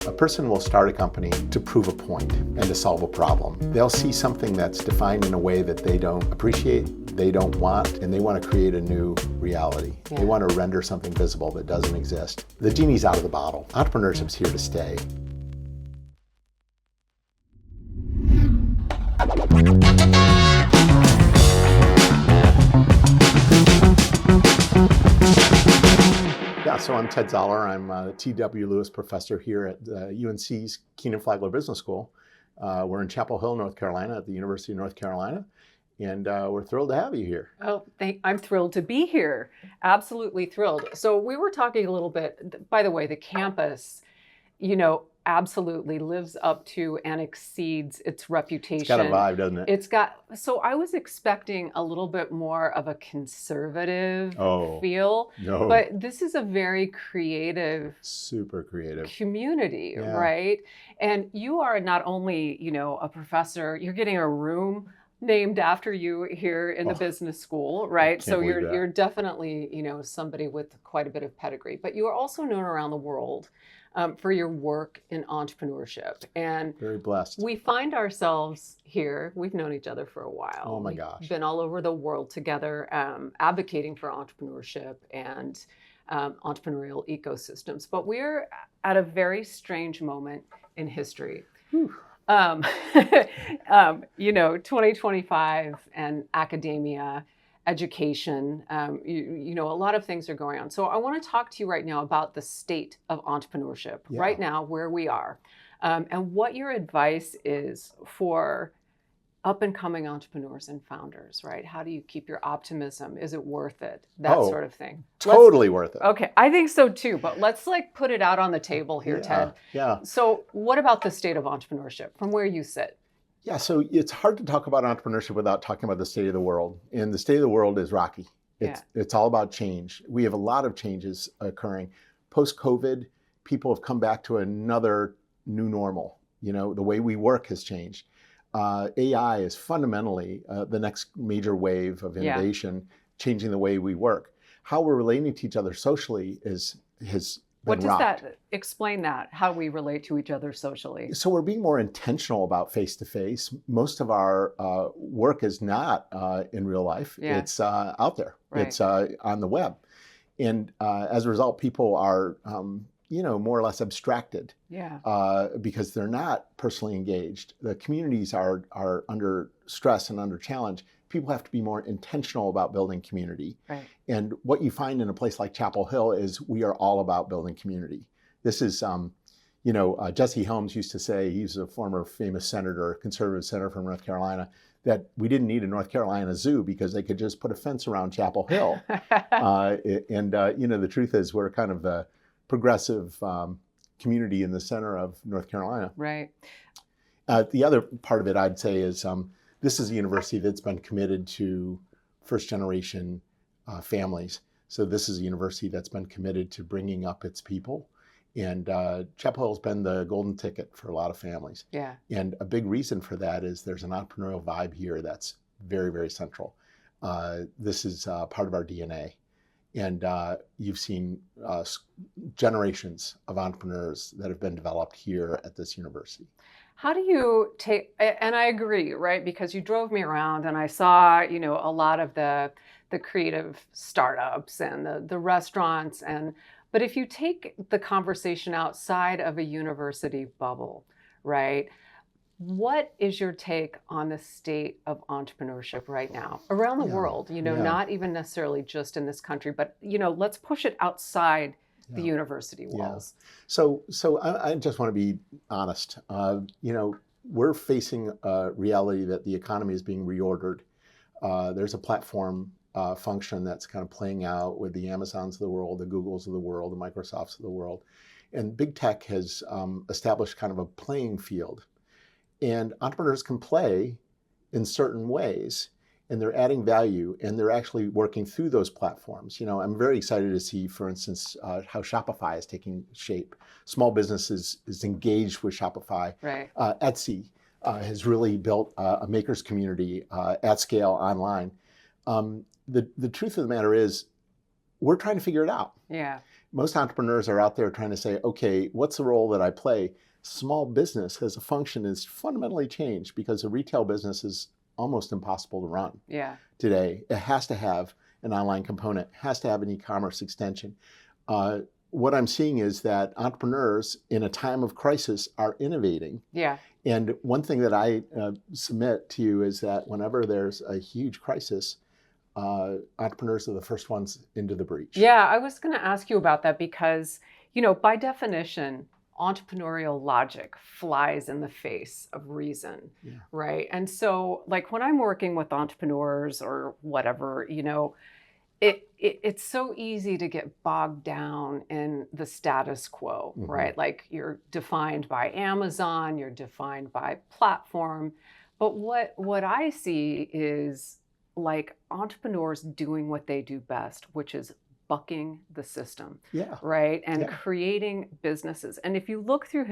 A person will start a company to prove a point and to solve a problem. They'll see something that's defined in a way that they don't appreciate, they don't want, and they want to create a new reality. They want to render something visible that doesn't exist. The genie's out of the bottle. Entrepreneurship's here to stay. So I'm Ted Zoller. I'm a T.W. Lewis professor here at UNC's Kenan-Flagler Business School. We're in Chapel Hill, North Carolina at the University of North Carolina. And we're thrilled to have you here. Oh, I'm thrilled to be here. Absolutely thrilled. So we were talking a little bit, by the way, the campus, absolutely lives up to and exceeds its reputation. It's got a vibe, doesn't it? So I was expecting a little bit more of a conservative feel, but this is a very creative, super creative community, right? And you are not only, a professor, you're getting a room named after you here in the business school, right? So you're definitely, somebody with quite a bit of pedigree, but you are also known around the world for your work in entrepreneurship. And very blessed. We find ourselves here. We've known each other for a while. Oh my gosh. We've been all over the world together, advocating for entrepreneurship and entrepreneurial ecosystems. But we're at a very strange moment in history. 2025 and academia, education, a lot of things are going on. So I want to talk to you right now about the state of entrepreneurship right now, where we are, and what your advice is for up and coming entrepreneurs and founders, right? How do you keep your optimism? Is it worth it? That sort of thing. Totally worth it. Okay, I think so too, but let's put it out on the table here, Ted. Yeah. So what about the state of entrepreneurship from where you sit? Yeah, so it's hard to talk about entrepreneurship without talking about the state of the world. And the state of the world is rocky. It's all about change. We have a lot of changes occurring. Post-COVID, people have come back to another new normal. The way we work has changed. AI is fundamentally the next major wave of innovation, changing the way we work. How we're relating to each other socially has What does rocked. Explain that, how we relate to each other socially? So we're being more intentional about face-to-face. Most of our work is not in real life. It's out there. Right. It's on the web. And as a result, people are, more or less abstracted because they're not personally engaged. The communities are under stress and under challenge. People have to be more intentional about building community. Right. And what you find in a place like Chapel Hill is we are all about building community. This is, Jesse Helms used to say, he's a former famous senator, conservative senator from North Carolina, that we didn't need a North Carolina zoo because they could just put a fence around Chapel Hill. The truth is we're kind of a progressive community in the center of North Carolina. Right. The other part of it, I'd say, is this is a university that's been committed to first-generation families. So this is a university that's been committed to bringing up its people. And Chapel Hill's been the golden ticket for a lot of families. Yeah. And a big reason for that is there's an entrepreneurial vibe here that's very, very central. This is part of our DNA. And you've seen generations of entrepreneurs that have been developed here at this university. How do you take, and I agree, right? Because you drove me around and I saw, a lot of the creative startups and the restaurants. But if you take the conversation outside of a university bubble, right? What is your take on the state of entrepreneurship right now around the world? Not even necessarily just in this country, but, let's push it outside the university walls. So I just want to be honest. We're facing a reality that the economy is being reordered. There's a platform function that's kind of playing out with the Amazons of the world, the Googles of the world, the Microsofts of the world. And big tech has established kind of a playing field. And entrepreneurs can play in certain ways, and they're adding value, and they're actually working through those platforms. I'm very excited to see, for instance, how Shopify is taking shape. Small businesses is engaged with Shopify. Right. Etsy has really built a makers community at scale online. The truth of the matter is, we're trying to figure it out. Yeah. Most entrepreneurs are out there trying to say, okay, what's the role that I play? Small business as a function is fundamentally changed because a retail business is almost impossible to run today. It has to have an online component, has to have an e-commerce extension. What I'm seeing is that entrepreneurs in a time of crisis are innovating. And one thing that I submit to you is that whenever there's a huge crisis, entrepreneurs are the first ones into the breach. I was going to ask you about that because, by definition, entrepreneurial logic flies in the face of reason, right? And so, like when I'm working with entrepreneurs or whatever, it's so easy to get bogged down in the status quo, right? Like you're defined by Amazon, you're defined by platform. But what I see is like entrepreneurs doing what they do best, which is bucking the system, right? And creating businesses. And if you look through,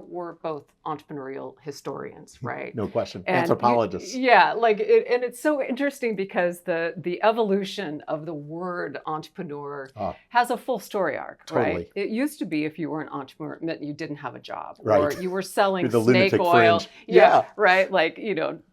we're both entrepreneurial historians, right? No question. And anthropologists. and it's so interesting because the evolution of the word entrepreneur has a full story arc, right? It used to be if you were an entrepreneur, it meant you didn't have a job, or you were selling snake oil. Right? Like,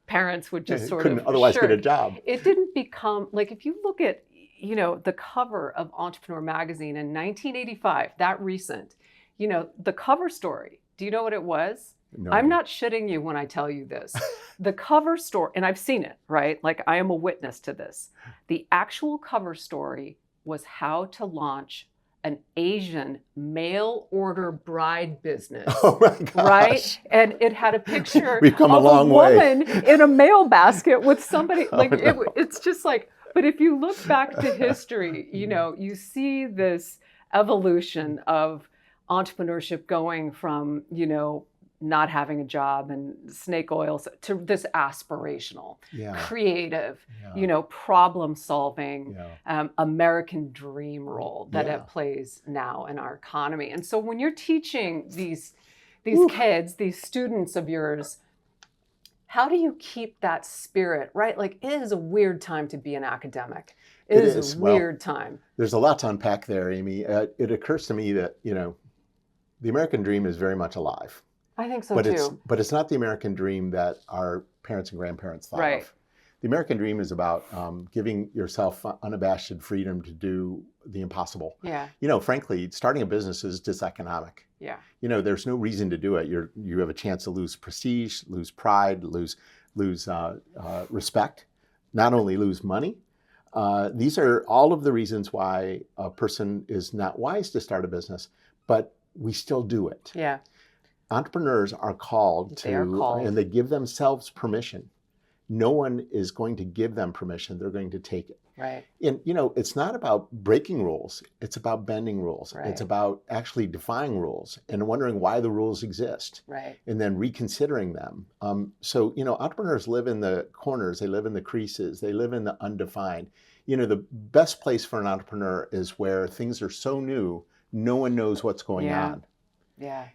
parents would just couldn't otherwise get a job. It didn't become, like if you look at the cover of Entrepreneur magazine in 1985, that recent, the cover story, do you know what it was? No I'm idea. not shitting you when I tell you this. The cover story, and I've seen it, right? Like I am a witness to this. The actual cover story was how to launch an Asian mail order bride business. Oh my gosh. Right? And it had a picture We've come of a long woman in a mail basket with somebody. Oh, Like no. it's just like, but if you look back to history, you see this evolution of entrepreneurship going from, not having a job and snake oil to this aspirational, creative, problem solving, American dream role that it plays now in our economy. And so when you're teaching these kids, these students of yours, how do you keep that spirit, right? Like it is a weird time to be an academic. It is a weird time. There's a lot to unpack there, Amy. It occurs to me that, the American dream is very much alive. I think so too. But it's not the American dream that our parents and grandparents thought of. The American dream is about giving yourself unabashed freedom to do the impossible. Frankly, starting a business is diseconomic. There's no reason to do it. You have a chance to lose prestige, lose pride, lose respect, not only lose money. These are all of the reasons why a person is not wise to start a business, but we still do it. Entrepreneurs are called to, and they give themselves permission. No one is going to give them permission. They're going to take it. Right. And, it's not about breaking rules. It's about bending rules. It's about actually defying rules and wondering why the rules exist. And then reconsidering them. So, entrepreneurs live in the corners. They live in the creases. They live in the undefined. The best place for an entrepreneur is where things are so new, no one knows what's going on.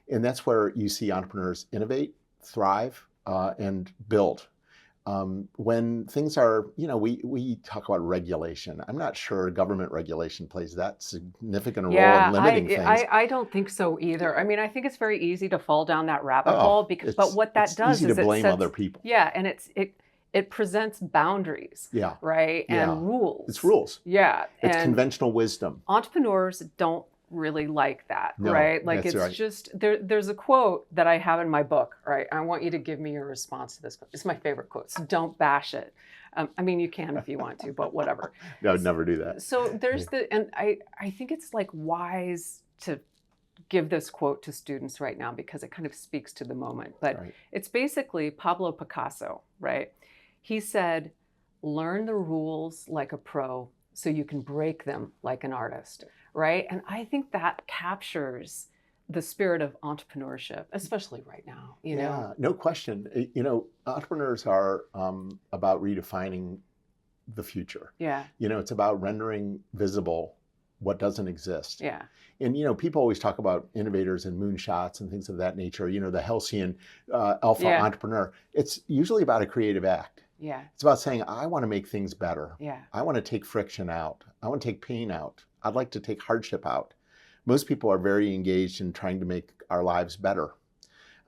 And that's where you see entrepreneurs innovate, thrive, and build. When things are, we talk about regulation. I'm not sure government regulation plays that significant role in limiting things. I don't think so either. I mean, I think it's very easy to fall down that rabbit hole but what that does is easy to blame other people. And it presents boundaries, right? And rules. It's rules. It's and conventional wisdom. Entrepreneurs don't really like that, right? Like it's just there's a quote that I have in my book, right? I want you to give me your response to this. It's my favorite quote. So don't bash it. I mean, you can if you want to, but whatever. I would never do that. So there's and I think it's like wise to give this quote to students right now because it kind of speaks to the moment. But it's basically Pablo Picasso, right? He said, "Learn the rules like a pro so you can break them like an artist." Right? And I think that captures the spirit of entrepreneurship, especially right now. No question. Entrepreneurs are about redefining the future. It's about rendering visible what doesn't exist. And people always talk about innovators and moonshots and things of that nature. The halcyon alpha entrepreneur. It's usually about a creative act. It's about saying, I want to make things better. I want to take friction out. I want to take pain out. I'd like to take hardship out. most people are very engaged in trying to make our lives better.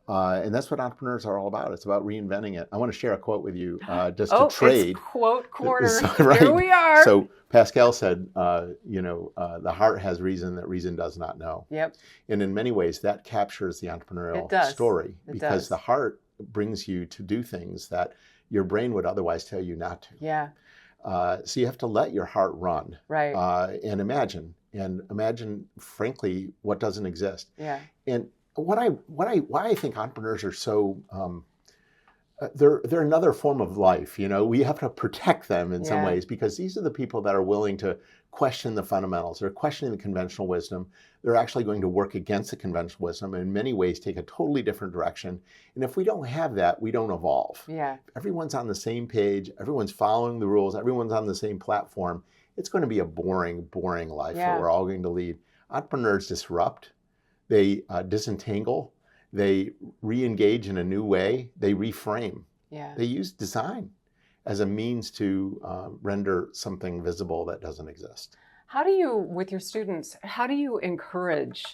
And that's what entrepreneurs are all about. It's about reinventing it. I want to share a quote with you just to trade. It's quote corner. Right. Here we are. So Pascal said, the heart has reason that reason does not know. Yep. And in many ways, that captures the entrepreneurial story because the heart brings you to do things that your brain would otherwise tell you not to. Yeah. So you have to let your heart run. Right. And imagine, frankly, what doesn't exist. Yeah. And why I think entrepreneurs are so they're another form of life. We have to protect them in some ways because these are the people that are willing to question the fundamentals. They're questioning the conventional wisdom. They're actually going to work against the conventional wisdom and in many ways take a totally different direction. And if we don't have that, we don't evolve. Yeah. Everyone's on the same page. Everyone's following the rules. Everyone's on the same platform. It's going to be a boring life that we're all going to lead. Entrepreneurs disrupt. They disentangle. They re-engage in a new way. They reframe. Yeah. They use design as a means to render something visible that doesn't exist. How do you, with your students, how do you encourage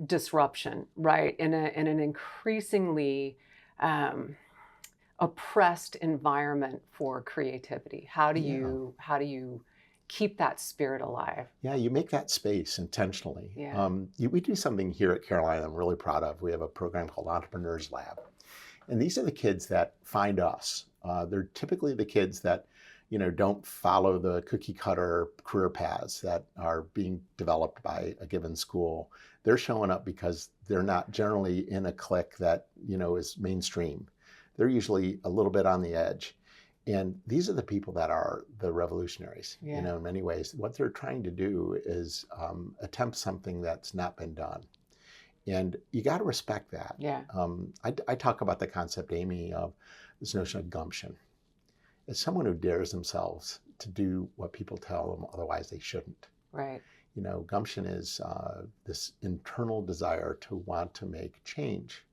disruption, right, in an increasingly oppressed environment for creativity? How do you keep that spirit alive? Yeah, you make that space intentionally. Yeah. We do something here at Carolina I'm really proud of. We have a program called Entrepreneurs Lab. And these are the kids that find us. They're typically the kids that, don't follow the cookie cutter career paths that are being developed by a given school. They're showing up because they're not generally in a clique that, is mainstream. They're usually a little bit on the edge. And these are the people that are the revolutionaries, in many ways. What they're trying to do is attempt something that's not been done. And you got to respect that. Yeah. I talk about the concept, Amy, of this notion of gumption. It's someone who dares themselves to do what people tell them otherwise they shouldn't. Right. Gumption is this internal desire to want to make change.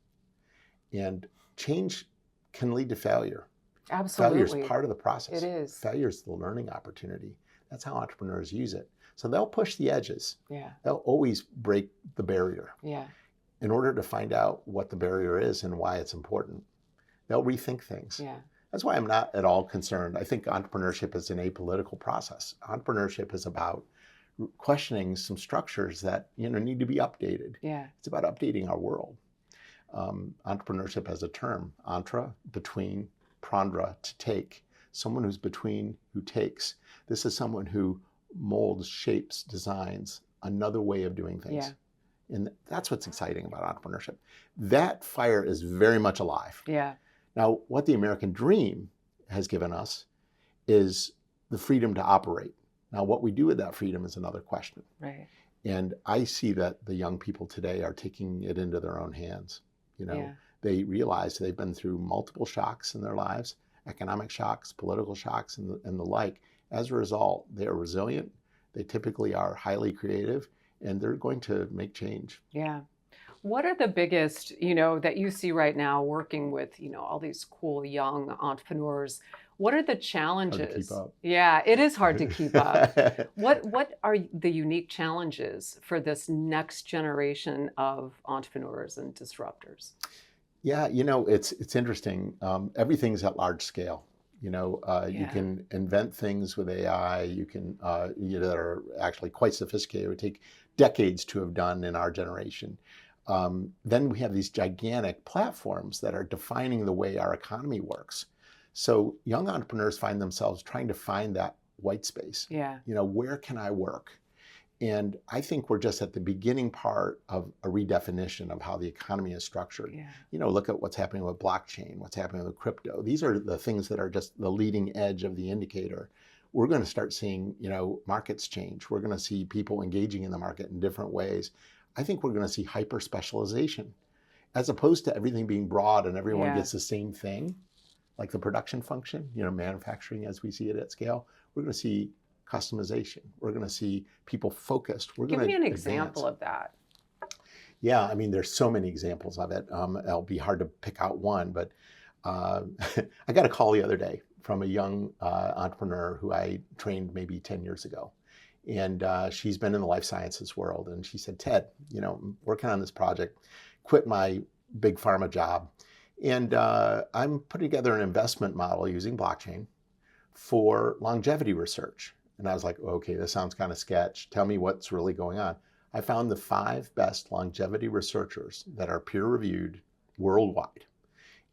And change can lead to failure. Absolutely. Failure is part of the process. It is. Failure is the learning opportunity. That's how entrepreneurs use it. So they'll push the edges. Yeah. They'll always break the barrier. Yeah. In order to find out what the barrier is and why it's important. They'll rethink things. Yeah. That's why I'm not at all concerned. I think entrepreneurship is an apolitical process. Entrepreneurship is about questioning some structures that need to be updated. Yeah. It's about updating our world. Entrepreneurship as a term, entre, between, prandra, to take. Someone who's between, who takes. This is someone who molds, shapes, designs another way of doing things. Yeah. And that's what's exciting about entrepreneurship. That fire is very much alive. Yeah. Now, what the American dream has given us is the freedom to operate. Now, what we do with that freedom is another question. Right. And I see that the young people today are taking it into their own hands. They realize they've been through multiple shocks in their lives, economic shocks, political shocks, and the like. As a result, they are resilient. They typically are highly creative, and they're going to make change. Yeah. What are the biggest, that you see right now working with, all these cool young entrepreneurs? What are the challenges? Hard to keep up. Yeah, it is hard to keep up. What are the unique challenges for this next generation of entrepreneurs and disruptors? Yeah, it's interesting. Everything's at large scale. You can invent things with AI. You can that are actually quite sophisticated. It would take decades to have done in our generation. Then we have these gigantic platforms that are defining the way our economy works. So young entrepreneurs find themselves trying to find that white space. Yeah. Where can I work? And I think we're just at the beginning part of a redefinition of how the economy is structured. Yeah. Look at what's happening with blockchain, what's happening with crypto. These are the things that are just the leading edge of the indicator. We're going to start seeing, markets change. We're going to see people engaging in the market in different ways. I think we're going to see hyper-specialization. As opposed to everything being broad and everyone gets the same thing, like the production function, manufacturing as we see it at scale, we're going to see customization. We're going to see people focused. Give me an example of that. Yeah, there's so many examples of it. It'll be hard to pick out one, but I got a call the other day from a young entrepreneur who I trained maybe 10 years ago. And she's been in the life sciences world. And she said, Ted, I'm working on this project, quit my big pharma job. And I'm putting together an investment model using blockchain for longevity research. And I was like, okay, this sounds kind of sketch. Tell me what's really going on. I found the 5 best longevity researchers that are peer-reviewed worldwide.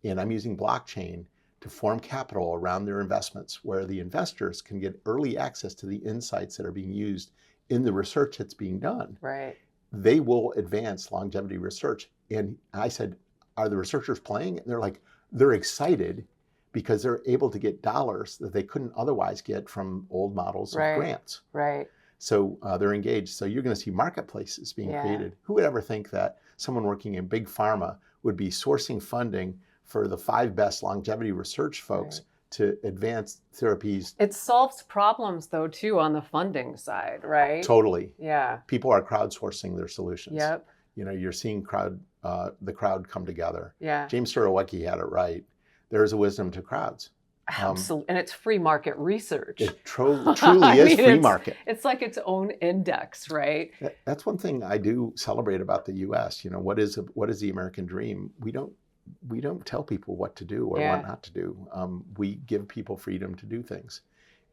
And I'm using blockchain to form capital around their investments, where the investors can get early access to the insights that are being used in the research that's being done. Right. They will advance longevity research. And I said, are the researchers playing? And they're like, they're excited because they're able to get dollars that they couldn't otherwise get from old models of grants. Right. So they're engaged. So you're going to see marketplaces being created. Who would ever think that someone working in big pharma would be sourcing funding for the 5 best longevity research folks to advance therapies? It solves problems, though, too, on the funding side, right? Totally. Yeah. People are crowdsourcing their solutions. Yep. You're seeing the crowd come together. Yeah. James Surowiecki had it right. There is a wisdom to crowds. Absolutely. And it's free market research. It truly is free market. It's like its own index, right? That's one thing I do celebrate about the U.S. What is the American dream? We don't tell people what to do or what not to do. We give people freedom to do things.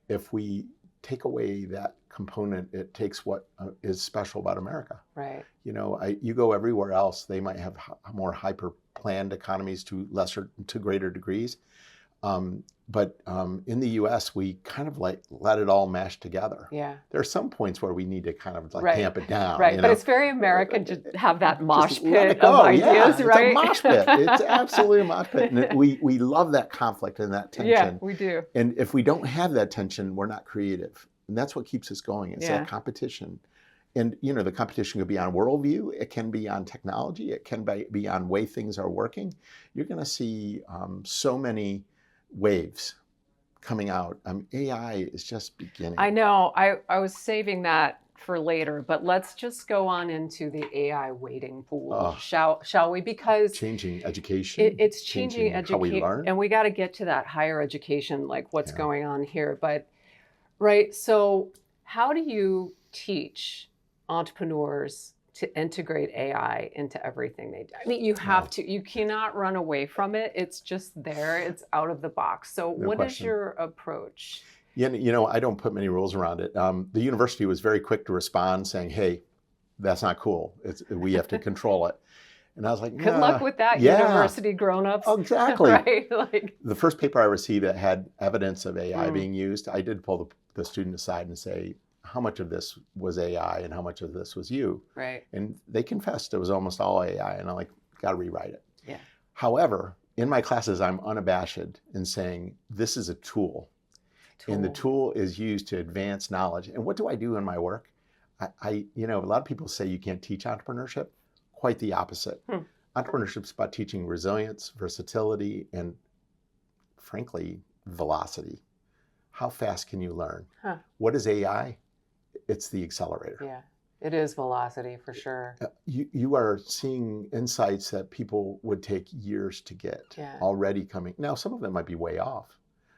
If we take away that component, it takes what is special about America. Right. You go everywhere else, they might have more hyper-planned economies to greater degrees. But in the U.S., we kind of like let it all mash together. Yeah. There are some points where we need to kind of like tamp it down. Right. But it's very American to have that mosh pit of ideas, right? It's a mosh pit. It's absolutely a mosh pit. And we love that conflict and that tension. Yeah, we do. And if we don't have that tension, we're not creative. And that's what keeps us going. It's that competition. And, the competition could be on worldview. It can be on technology. It can be on way things are working. You're going to see so many waves coming out. AI is just beginning. I know. I was saving that for later, but let's just go on into the AI waiting pool, shall we? Because changing education. It's changing education, how we learn. And we got to get to that higher education, like what's going on here. But right, so how do you teach entrepreneurs to integrate AI into everything they do? I mean, you have to. You cannot run away from it. It's just there. It's out of the box. So what is your approach? Yeah, I don't put many rules around it. The university was very quick to respond saying, hey, that's not cool. We have to control it. And I was like, good luck with that, university grown-ups. Exactly. Right? The first paper I received that had evidence of AI being used, I did pull the student aside and say, how much of this was AI and how much of this was you? Right. And they confessed it was almost all AI. And I'm like, got to rewrite it. Yeah. However, in my classes, I'm unabashed in saying this is a tool. And the tool is used to advance knowledge. And what do I do in my work? A lot of people say you can't teach entrepreneurship. Quite the opposite. Entrepreneurship is about teaching resilience, versatility, and frankly, velocity. How fast can you learn? What is AI? It's the accelerator. Yeah, it is velocity for sure. You are seeing insights that people would take years to get already coming. Now, some of them might be way off,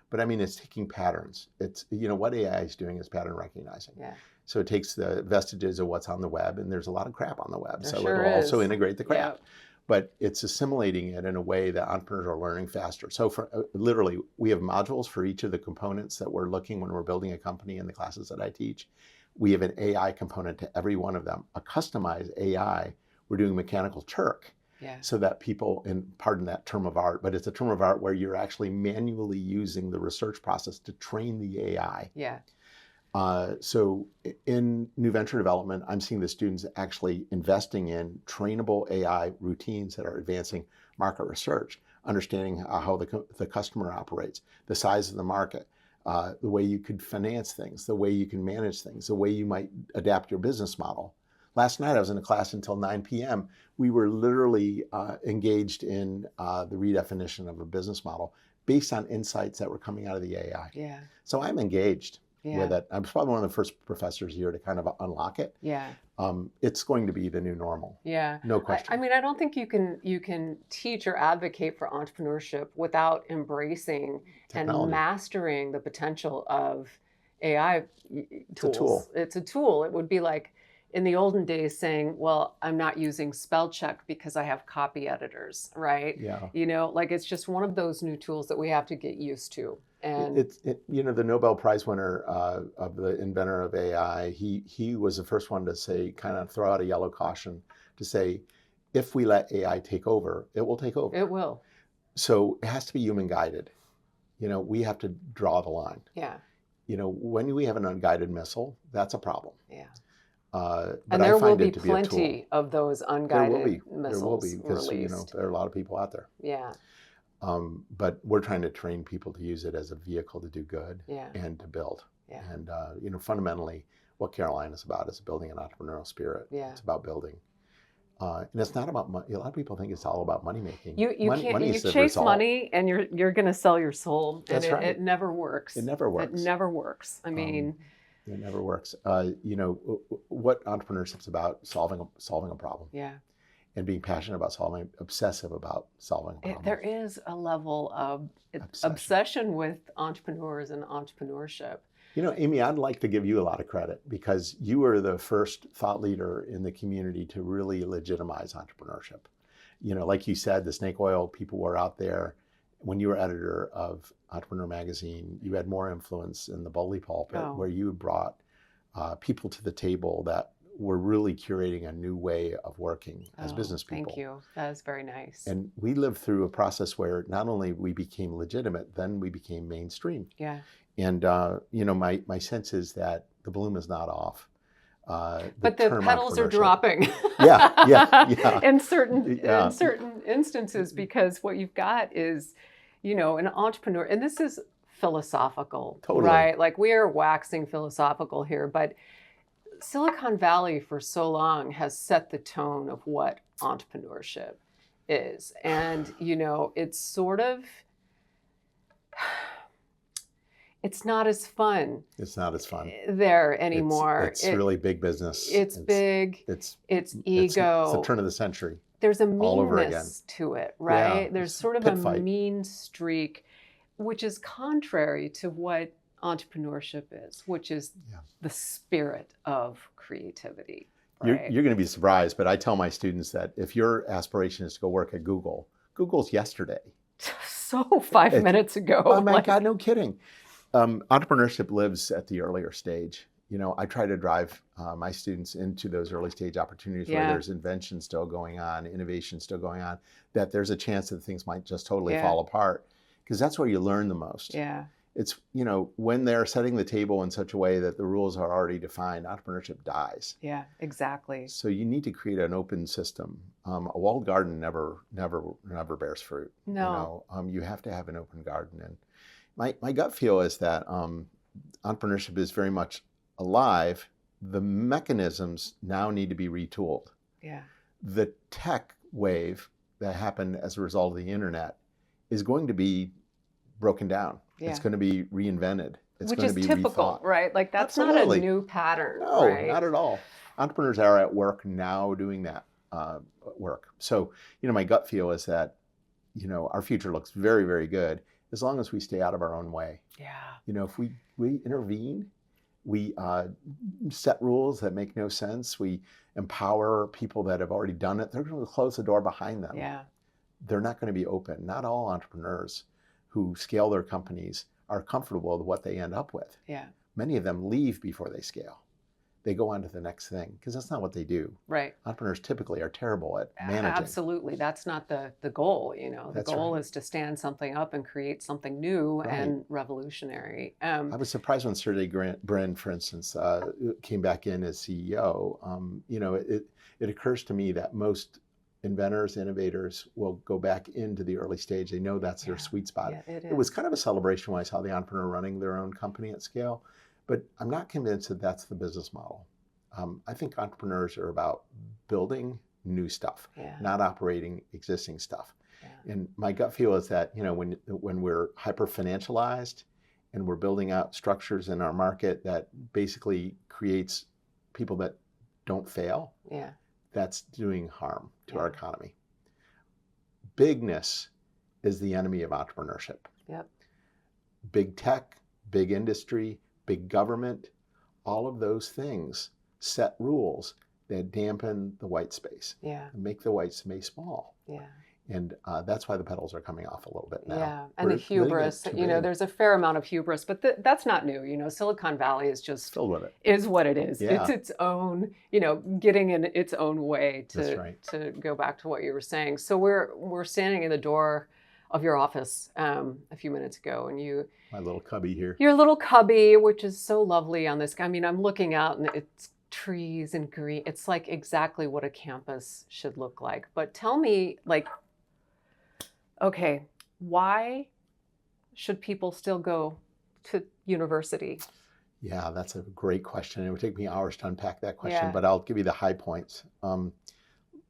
but I mean, it's taking patterns. It's, what AI is doing is pattern recognizing. Yeah. So it takes the vestiges of what's on the web, and there's a lot of crap on the web. There so sure it'll is. also integrate the crap. Yeah. But it's assimilating it in a way that entrepreneurs are learning faster. So for literally, we have modules for each of the components that we're looking when we're building a company in the classes that I teach. We have an AI component to every one of them. A customized AI, we're doing Mechanical Turk. Yeah. So that people, and pardon that term of art, but it's a term of art where you're actually manually using the research process to train the AI. Yeah. So in new venture development, I'm seeing the students actually investing in trainable AI routines that are advancing market research, understanding how the customer operates, the size of the market, the way you could finance things, the way you can manage things, the way you might adapt your business model. Last night, I was in a class until 9 p.m. We were literally engaged in the redefinition of a business model based on insights that were coming out of the AI. Yeah. So I'm engaged with it. I'm probably one of the first professors here to kind of unlock it. Yeah. It's going to be the new normal. Yeah. No question. I mean, I don't think you can teach or advocate for entrepreneurship without embracing technology and mastering the potential of AI It's a tools. tool. It's a tool. It would be like in the olden days saying, well, I'm not using spell check because I have copy editors, right? Yeah. Like it's just one of those new tools that we have to get used to. And The Nobel Prize winner of the inventor of AI, he was the first one to say, kind of throw out a yellow caution to say, if we let AI take over, it will take over. It will. So it has to be human guided. We have to draw the line. Yeah. When we have an unguided missile, that's a problem. Yeah. But and there I find will be it to be a tool. plenty of those unguided There will be, missiles because released. there are a lot of people out there. Yeah. But we're trying to train people to use it as a vehicle to do good and to build. Yeah. And fundamentally, what Caroline is about is building an entrepreneurial spirit. Yeah. It's about building. And it's not about money. A lot of people think it's all about money making. You chase money and you're going to sell your soul. And That's right. It never works. It never works. It never works. I mean, it never works. What entrepreneurship's about, solving a problem. Yeah. And being passionate about obsessive about solving a problem. There is a level of obsession with entrepreneurs and entrepreneurship. Amy, I'd like to give you a lot of credit, because you were the first thought leader in the community to really legitimize entrepreneurship. Like you said, the snake oil people were out there. When you were editor of Entrepreneur Magazine, you had more influence in the bully pulpit, where you brought people to the table that were really curating a new way of working as business people. Thank you. That is very nice. And we lived through a process where not only we became legitimate, then we became mainstream. Yeah. And my sense is that the bloom is not off. But the petals are dropping. Yeah. in certain instances, because what you've got is, an entrepreneur, and this is philosophical, totally. Right? Like we are waxing philosophical here, but Silicon Valley for so long has set the tone of what entrepreneurship is. And, it's sort of, it's not as fun. It's not as fun there anymore. It's really big business. It's big. It's ego. It's the turn of the century. There's a meanness to it, right? Yeah, there's sort of a mean streak, which is contrary to what entrepreneurship is, which is the spirit of creativity. Right? You're going to be surprised, but I tell my students that if your aspiration is to go work at Google, Google's yesterday. So 5 minutes ago. Oh my God, no kidding. Entrepreneurship lives at the earlier stage. I try to drive my students into those early stage opportunities where there's invention still going on, innovation still going on, that there's a chance that things might just totally fall apart, because that's where you learn the most. Yeah. It's, when they're setting the table in such a way that the rules are already defined, entrepreneurship dies. Yeah, exactly. So you need to create an open system. A walled garden never bears fruit. No. You have to have an open garden. And my gut feel is that entrepreneurship is very much alive. The mechanisms now need to be retooled. Yeah. The tech wave that happened as a result of the internet is going to be broken down. Yeah. It's going to be reinvented. It's going to be typical, rethought. Right? Like that's Absolutely. Not a new pattern. No, right? Not at all. Entrepreneurs are at work now doing that work. So, my gut feel is that, our future looks very, very good as long as we stay out of our own way. Yeah. If we intervene, we set rules that make no sense. We empower people that have already done it. They're going to close the door behind them. Yeah. They're not going to be open. Not all entrepreneurs who scale their companies are comfortable with what they end up with. Yeah. Many of them leave before they scale. They go on to the next thing because that's not what they do. Right. Entrepreneurs typically are terrible at managing. Absolutely. That's not the goal. The goal is to stand something up and create something new and revolutionary. I was surprised when Sergey Brin, for instance, came back in as CEO. It occurs to me that most inventors, innovators will go back into the early stage. They know that's their sweet spot. Yeah, it was kind of a celebration when I saw the entrepreneur running their own company at scale, but I'm not convinced that that's the business model. I think entrepreneurs are about building new stuff, not operating existing stuff. Yeah. And my gut feel is that, when we're hyper-financialized and we're building out structures in our market that basically creates people that don't fail, that's doing harm to our economy. Bigness is the enemy of entrepreneurship. Yep. Big tech, big industry, big government, all of those things set rules that dampen the white space, Yeah. and make the white space small. Yeah. And that's why the petals are coming off a little bit now. Yeah, and We're the hubris, letting it too big. there's a fair amount of hubris, but that's not new. Silicon Valley is just Filled with it. is what it is. Yeah. It's its own, getting in its own way That's right. to go back to what you were saying. So we're standing in the door of your office a few minutes ago, and My little cubby here. your little cubby, which is so lovely on this. I mean, I'm looking out and it's trees and green. It's like exactly what a campus should look like. But tell me, okay, why should people still go to university? Yeah, that's a great question. It would take me hours to unpack that question, Yeah. but I'll give you the high points.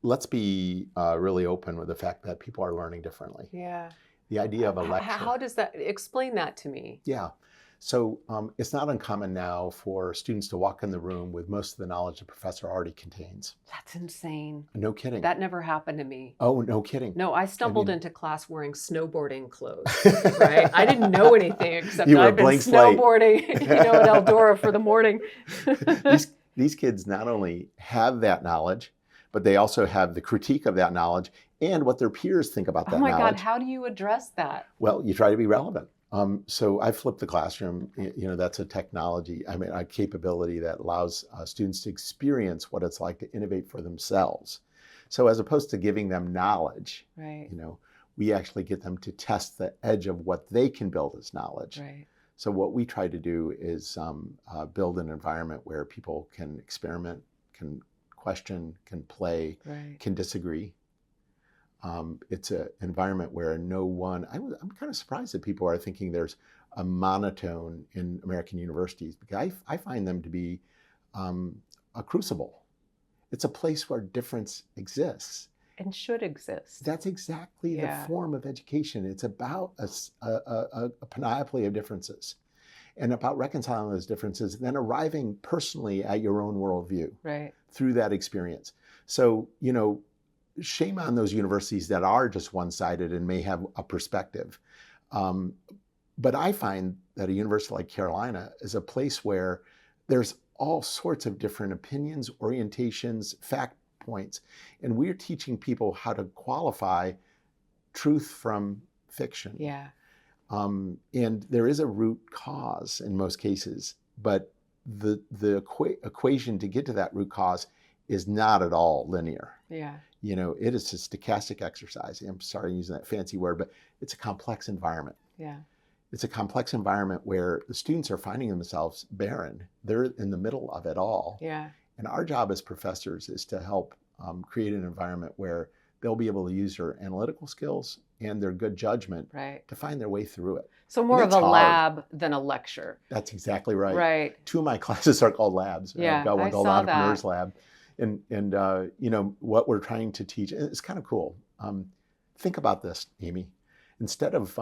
Let's be really open with the fact that people are learning differently. Yeah. The idea of a lecture. How does that, explain that to me? Yeah. So it's not uncommon now for students to walk in the room with most of the knowledge the professor already contains. That's insane. No kidding. That never happened to me. Oh, no kidding. No, I stumbled into class wearing snowboarding clothes, right? I didn't know anything except You were a I've been blank slate. snowboarding, at Eldora for the morning. These kids not only have that knowledge, but they also have the critique of that knowledge and what their peers think about that Oh my knowledge. God, how do you address that? Well, you try to be relevant. So I flipped the classroom. That's a technology, a capability that allows students to experience what it's like to innovate for themselves. So as opposed to giving them knowledge, Right. we actually get them to test the edge of what they can build as knowledge. Right. So what we try to do is build an environment where people can experiment, can question, can play, Right. can disagree. It's an environment where I'm kind of surprised that people are thinking there's a monotone in American universities, because I find them to be a crucible. It's a place where difference exists. And should exist. That's exactly Yeah. the form of education. It's about a panoply of differences and about reconciling those differences, then arriving personally at your own worldview Right. through that experience. So, shame on those universities that are just one-sided and may have a perspective. But I find that a university like Carolina is a place where there's all sorts of different opinions, orientations, fact points, and we're teaching people how to qualify truth from fiction. Yeah. And there is a root cause in most cases, but the equation to get to that root cause is not at all linear. Yeah. It is a stochastic exercise. I'm sorry I'm using that fancy word, but it's a complex environment. Yeah. It's a complex environment where the students are finding themselves barren. They're in the middle of it all. Yeah. And our job as professors is to help create an environment where they'll be able to use their analytical skills and their good judgment Right. to find their way through it. So more of That's a hard. lab than a lecture. That's exactly right. Right. 2 of my classes are called labs. Yeah, I've got one I called saw Entrepreneur's that. Lab. And what we're trying to teach, it's kind of cool. Think about this, Amy. Instead of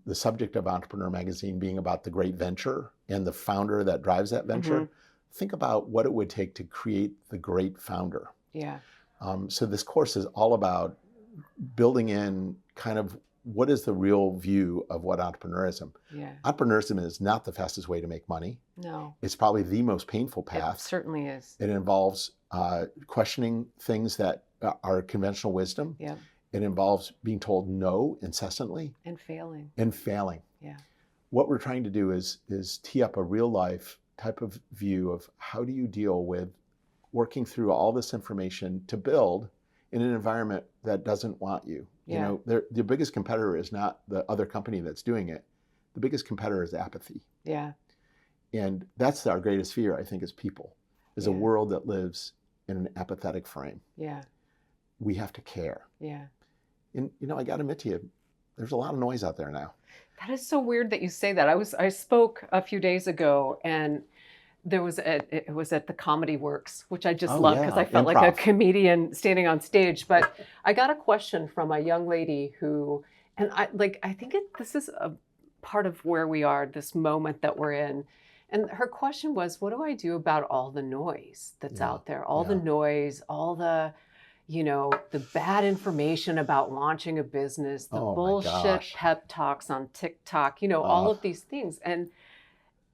the subject of Entrepreneur Magazine being about the great venture and the founder that drives that venture, think about what it would take to create the great founder. Yeah. So this course is all about building in kind of what is the real view of what entrepreneurism. Yeah. Entrepreneurism is not the fastest way to make money. No. It's probably the most painful It path. certainly is. It involves questioning things that are conventional wisdom. Yeah. It involves being told no incessantly And failing. and failing. Yeah. What we're trying to do is tee up a real life type of view of how do you deal with working through all this information to build in an environment that doesn't want you. Yeah. The biggest competitor is not the other company that's doing it. The biggest competitor is apathy. Yeah. And that's our greatest fear, I think, as people, is a Yeah. world that lives in an apathetic frame. Yeah. We have to care. Yeah. And, I got to admit to you, there's a lot of noise out there now. That is so weird that you say that. I spoke a few days ago, and it was at the Comedy Works, which I just love because I felt like a Improv. comedian standing on stage. But I got a question from a young lady who, and I think this is a part of where we are, this moment that we're in. And her question was, what do I do about all the noise that's out there? All the noise, all the, the bad information about launching a business, the Oh my bullshit gosh. pep talks on TikTok, all of these things. And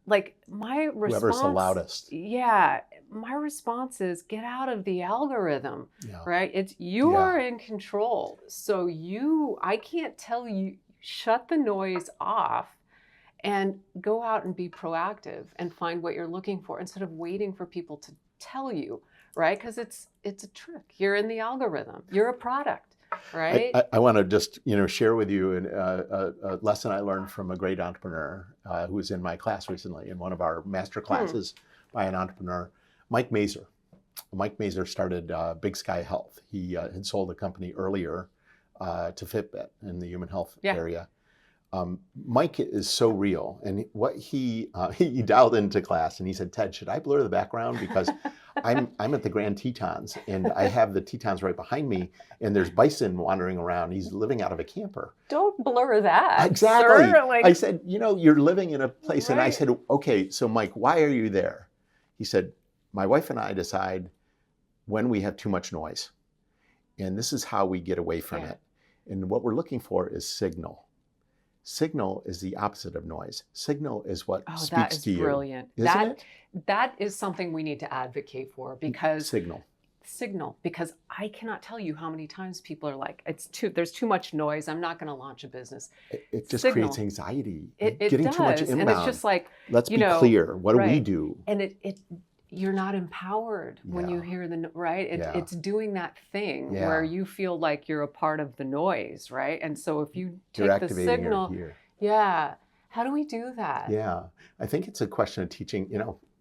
like my response, whoever's the loudest. yeah, my response is get out of the algorithm, Yeah. right? It's you are in control. So I can't tell you, shut the noise off and go out and be proactive and find what you're looking for instead of waiting for people to tell you, right? Because it's a trick. You're in the algorithm. You're a product, right? I want to just share with you a lesson I learned from a great entrepreneur who was in my class recently in one of our master classes by an entrepreneur, Mike Mazer. Mike Mazer started Big Sky Health. He had sold a company earlier to Fitbit in the human health area. Mike is so real, and what he dialed into class and he said, "Ted, should I blur the background because I'm at the Grand Tetons and I have the Tetons right behind me, and there's bison wandering around. He's living out of a camper." Don't blur that. Exactly. Certainly. I said, you're living in a place, and I said, "Okay, so Mike, why are you there?" He said, "My wife and I decide when we have too much noise, and this is how we get away from it. And what we're looking for is signal. Signal is the opposite of noise. Signal is what speaks to you." Brilliant. Isn't it? That is something we need to advocate for because signal, because I cannot tell you how many times people are like, there's too much noise. I'm not going to launch a business. It just creates anxiety. It getting does. too much inbound. And it's just like, let's be clear. What do we do? And you're not empowered when you hear it's doing that thing where you feel like you're a part of the noise, right? And so if you take the signal, how do we do that? Yeah, I think it's a question of teaching.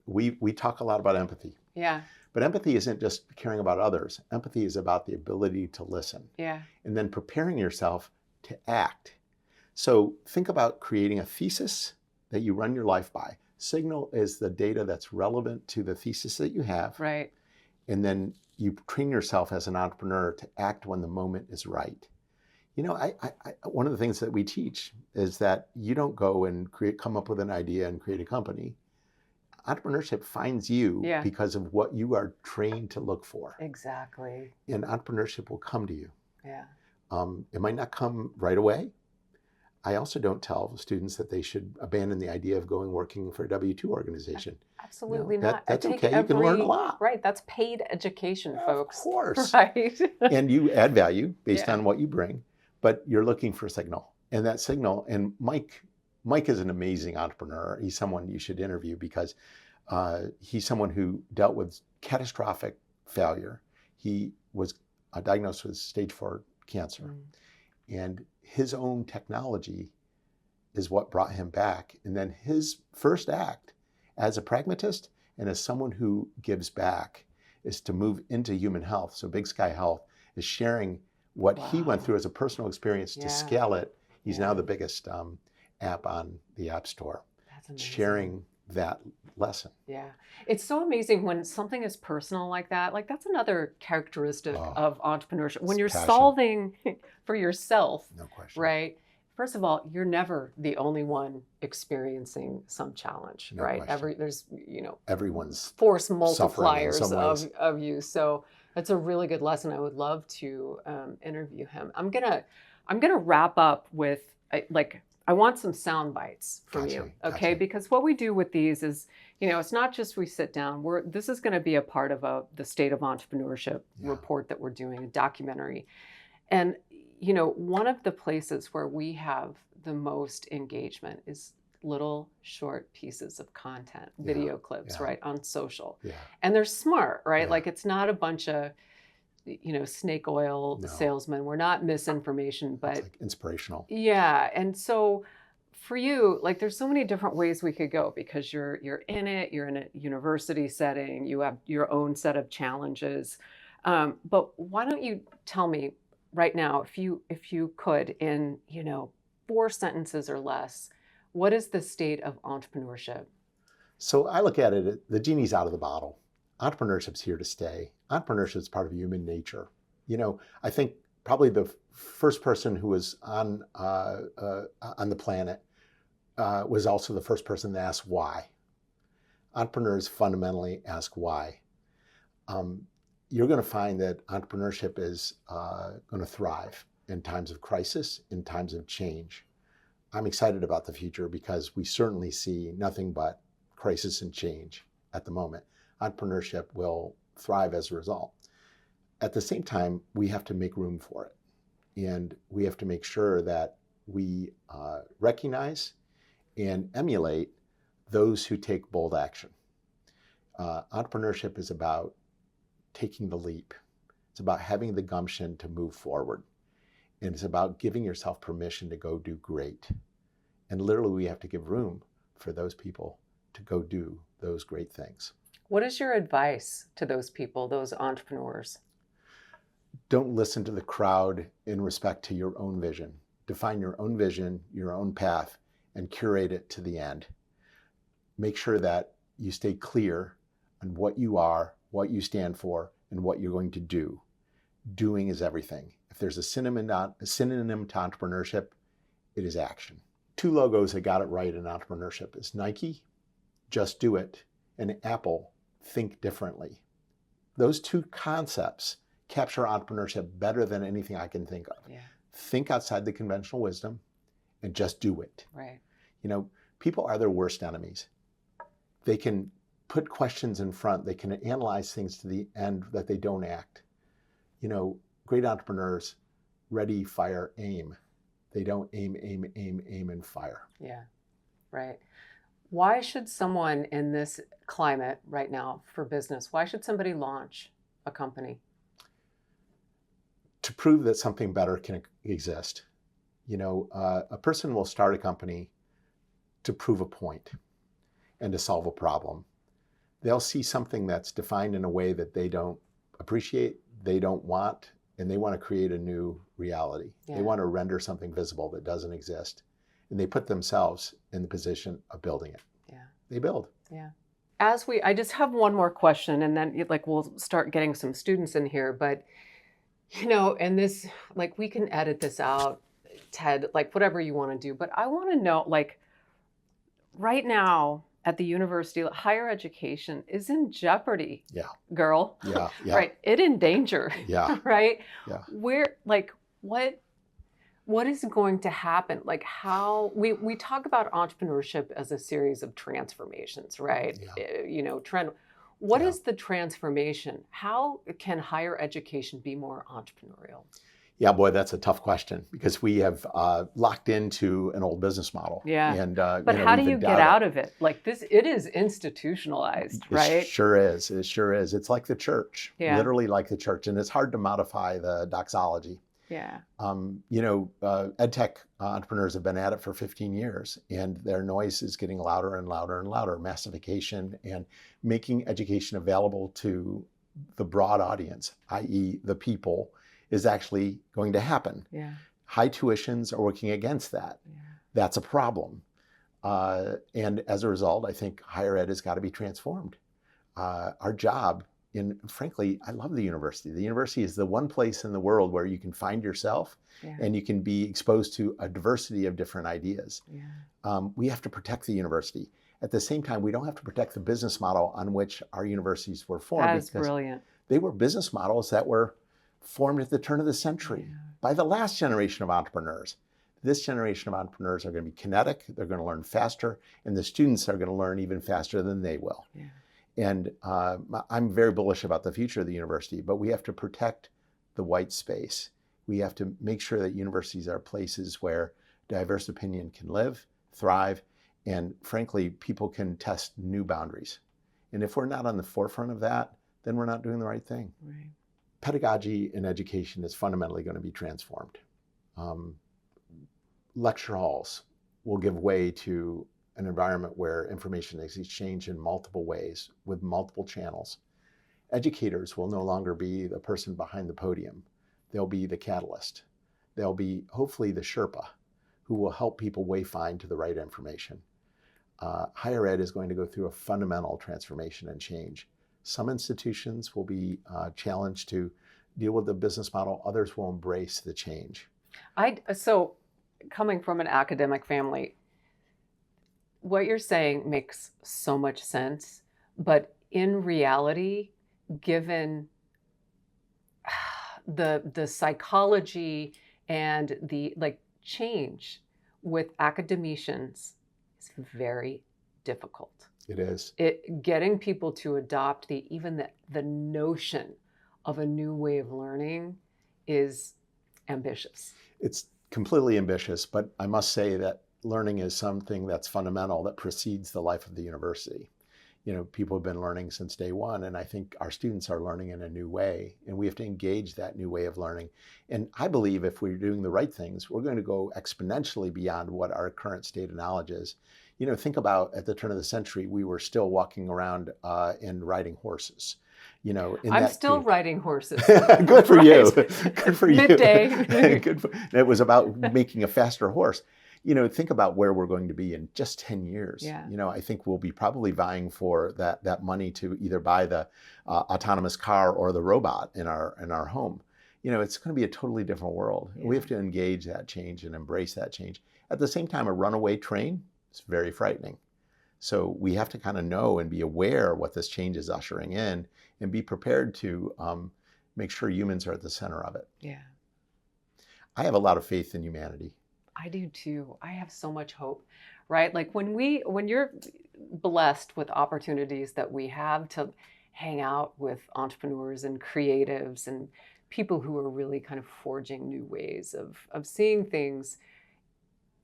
We talk a lot about empathy. Yeah. But empathy isn't just caring about others. Empathy is about the ability to listen. Yeah. And then preparing yourself to act. So think about creating a thesis that you run your life by. Signal is the data that's relevant to the thesis that you have. Right. And then you train yourself as an entrepreneur to act when the moment is right. One of the things that we teach is that you don't go and come up with an idea and create a company. Entrepreneurship finds you because of what you are trained to look for. Exactly. And entrepreneurship will come to you. Yeah. It might not come right away. I also don't tell students that they should abandon the idea of working for a W-2 organization. Absolutely not. That's okay. You can learn a lot. Right. That's paid education, folks. Of course. Right. And you add value based on what you bring, but you're looking for signal. And that signal, and Mike is an amazing entrepreneur. He's someone you should interview because he's someone who dealt with catastrophic failure. He was diagnosed with stage 4 cancer. And his own technology is what brought him back. And then his first act as a pragmatist and as someone who gives back is to move into human health. So Big Sky Health is sharing what he went through as a personal experience to scale it. He's now the biggest app on the App Store. That's amazing. Sharing that lesson. Yeah. It's so amazing when something is personal like that. Like that's another characteristic of entrepreneurship. When you're solving for yourself, no question. Right? First of all, you're never the only one experiencing some challenge, right? There's, everyone's force multipliers of you. So that's a really good lesson. I would love to interview him. I'm gonna wrap up with I want some sound bites from you, okay? Gotcha. Because what we do with these is, it's not just we sit down. This is going to be a part of the State of Entrepreneurship report that we're doing, a documentary. And, one of the places where we have the most engagement is little short pieces of content, video clips, right, on social. Yeah. And they're smart, right? Yeah. Like it's not a bunch of snake oil salesmen. We're not misinformation, but it's inspirational. Yeah. And so for you, there's so many different ways we could go because you're in it, you're in a university setting, you have your own set of challenges. But why don't you tell me right now, if you could in, 4 sentences or less, what is the state of entrepreneurship? So I look at it, the genie's out of the bottle. Entrepreneurship's here to stay. Entrepreneurship is part of human nature. I think probably the first person who was on the planet was also the first person to ask why. Entrepreneurs fundamentally ask why. You're going to find that entrepreneurship is going to thrive in times of crisis, in times of change. I'm excited about the future because we certainly see nothing but crisis and change at the moment. Entrepreneurship will thrive as a result. At the same time, we have to make room for it. And we have to make sure that we recognize and emulate those who take bold action. Entrepreneurship is about taking the leap. It's about having the gumption to move forward. And it's about giving yourself permission to go do great. And literally, we have to give room for those people to go do those great things. What is your advice to those people, those entrepreneurs? Don't listen to the crowd in respect to your own vision. Define your own vision, your own path, and curate it to the end. Make sure that you stay clear on what you are, what you stand for, and what you're going to do. Doing is everything. If there's a synonym to entrepreneurship, it is action. 2 logos that got it right in entrepreneurship is Nike, just do it, and Apple, think differently. Those 2 concepts capture entrepreneurship better than anything I can think of. Yeah. Think outside the conventional wisdom and just do it. Right. You know, people are their worst enemies. They can put questions in front. They can analyze things to the end that they don't act. You know, great entrepreneurs, ready, fire, aim. They don't aim, and fire. Yeah, right. Why should someone in this climate right now for business, why should somebody launch a company? To prove that something better can exist. You know, a person will start a company to prove a point and to solve a problem. They'll see something that's defined in a way that they don't appreciate, they don't want, and they want to create a new reality. Yeah. They want to render something visible that doesn't exist. And they put themselves in the position of building it. Yeah. They build. Yeah. I just have one more question, and then we'll start getting some students in here, but you know, and this, we can edit this out, Ted, whatever you want to do, but I want to know, right now at the university, higher education is in jeopardy. Yeah. Girl. Yeah. Yeah. Right. It in danger. Yeah. Right. Yeah. Where, what is going to happen? How we talk about entrepreneurship as a series of transformations, right? Yeah. You know, trend. What is the transformation? How can higher education be more entrepreneurial? Yeah, boy, that's a tough question because we have locked into an old business model. Yeah. And, but how do you get out of it? It is institutionalized, right? It sure is. It sure is. It's like the church, literally like the church. And it's hard to modify the doxology. Yeah. You know, EdTech entrepreneurs have been at it for 15 years, and their noise is getting louder and louder and louder. Massification and making education available to the broad audience, i.e. the people, is actually going to happen. Yeah. High tuitions are working against that. Yeah. That's a problem. And as a result, I think higher ed has got to be transformed. Our job, frankly, I love the university. The university is the one place in the world where you can find yourself and you can be exposed to a diversity of different ideas. Yeah. We have to protect the university. At the same time, we don't have to protect the business model on which our universities were formed. That is brilliant. They were business models that were formed at the turn of the century by the last generation of entrepreneurs. This generation of entrepreneurs are going to be kinetic, they're going to learn faster, and the students are going to learn even faster than they will. Yeah. And I'm very bullish about the future of the university, but we have to protect the white space. We have to make sure that universities are places where diverse opinion can live, thrive, and frankly, people can test new boundaries. And if we're not on the forefront of that, then we're not doing the right thing. Right. Pedagogy in education is fundamentally going to be transformed. Lecture halls will give way to an environment where information is exchanged in multiple ways with multiple channels. Educators will no longer be the person behind the podium. They'll be the catalyst. They'll be hopefully the Sherpa who will help people wayfind to the right information. Higher ed is going to go through a fundamental transformation and change. Some institutions will be challenged to deal with the business model. Others will embrace the change. So coming from an academic family, what you're saying makes so much sense. But in reality, given the psychology and the change with academicians is very difficult. It is. Getting people to adopt even the notion of a new way of learning is ambitious. It's completely ambitious, but I must say that learning is something that's fundamental, that precedes the life of the university. People have been learning since day one, and I think our students are learning in a new way, and we have to engage that new way of learning. And I believe if we're doing the right things, we're going to go exponentially beyond what our current state of knowledge is. Think about at the turn of the century, we were still walking around and riding horses. I'm still riding horses. Good for you. Good for you. Midday. It was about making a faster horse. Think about where we're going to be in just 10 years. Yeah. I think we'll be probably vying for that money to either buy the autonomous car or the robot in our home. It's going to be a totally different world. Yeah. We have to engage that change and embrace that change. At the same time, a runaway train is very frightening. So we have to kind of know and be aware what this change is ushering in and be prepared to make sure humans are at the center of it. Yeah. I have a lot of faith in humanity. I do too. I have so much hope, right? Like when you're blessed with opportunities that we have to hang out with entrepreneurs and creatives and people who are really kind of forging new ways of seeing things,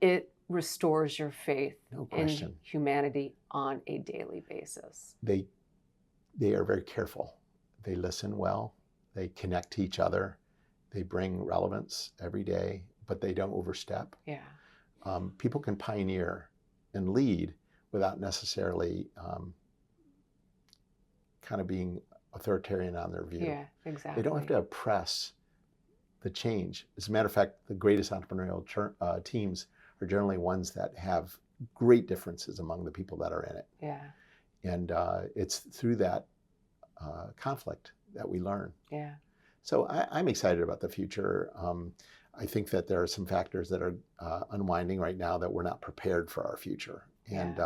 it restores your faith in humanity on a daily basis. They are very careful. They listen well. They connect to each other. They bring relevance every day, but they don't overstep. Yeah. People can pioneer and lead without necessarily kind of being authoritarian on their view. Yeah, exactly. They don't have to oppress the change. As a matter of fact, the greatest entrepreneurial teams are generally ones that have great differences among the people that are in it. Yeah. And it's through that conflict that we learn. Yeah. So I'm excited about the future. I think that there are some factors that are unwinding right now that we're not prepared for our future. And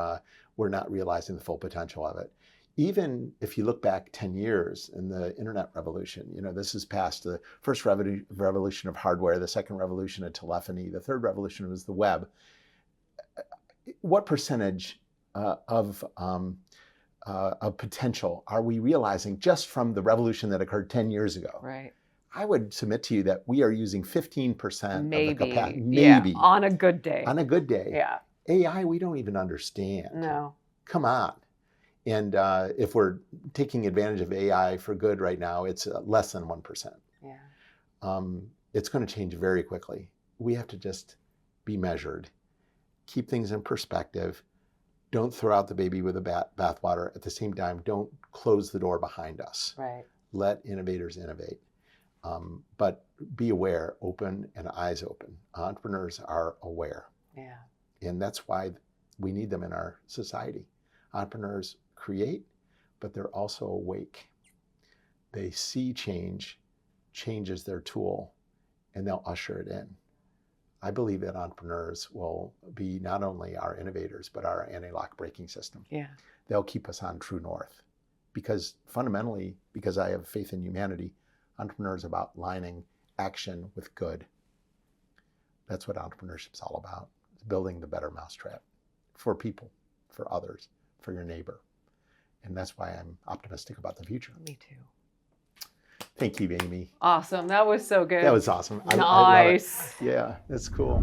we're not realizing the full potential of it. Even if you look back 10 years in the internet revolution, this is past the first revolution of hardware, the second revolution of telephony, the third revolution was the web. What percentage of potential are we realizing just from the revolution that occurred 10 years ago? Right. I would submit to you that we are using 15% maybe. of the capacity. Maybe. Yeah, on a good day. On a good day. Yeah. AI, we don't even understand. No. Come on. And if we're taking advantage of AI for good right now, it's less than 1%. Yeah. It's going to change very quickly. We have to just be measured, keep things in perspective. Don't throw out the baby with the bathwater. At the same time, don't close the door behind us. Right. Let innovators innovate. But be aware, open and eyes open. Entrepreneurs are aware. Yeah. And that's why we need them in our society. Entrepreneurs create, but they're also awake. They see change is their tool, and they'll usher it in. I believe that entrepreneurs will be not only our innovators, but our anti-lock braking system. Yeah. They'll keep us on true north. Because fundamentally, because I have faith in humanity, entrepreneurs are about lining action with good. That's what entrepreneurship is all about. It's building the better mousetrap for people, for others, for your neighbor. And that's why I'm optimistic about the future. Me too. Thank you, Amy. Awesome. That was so good. That was awesome. Nice. I love it. Yeah, that's cool.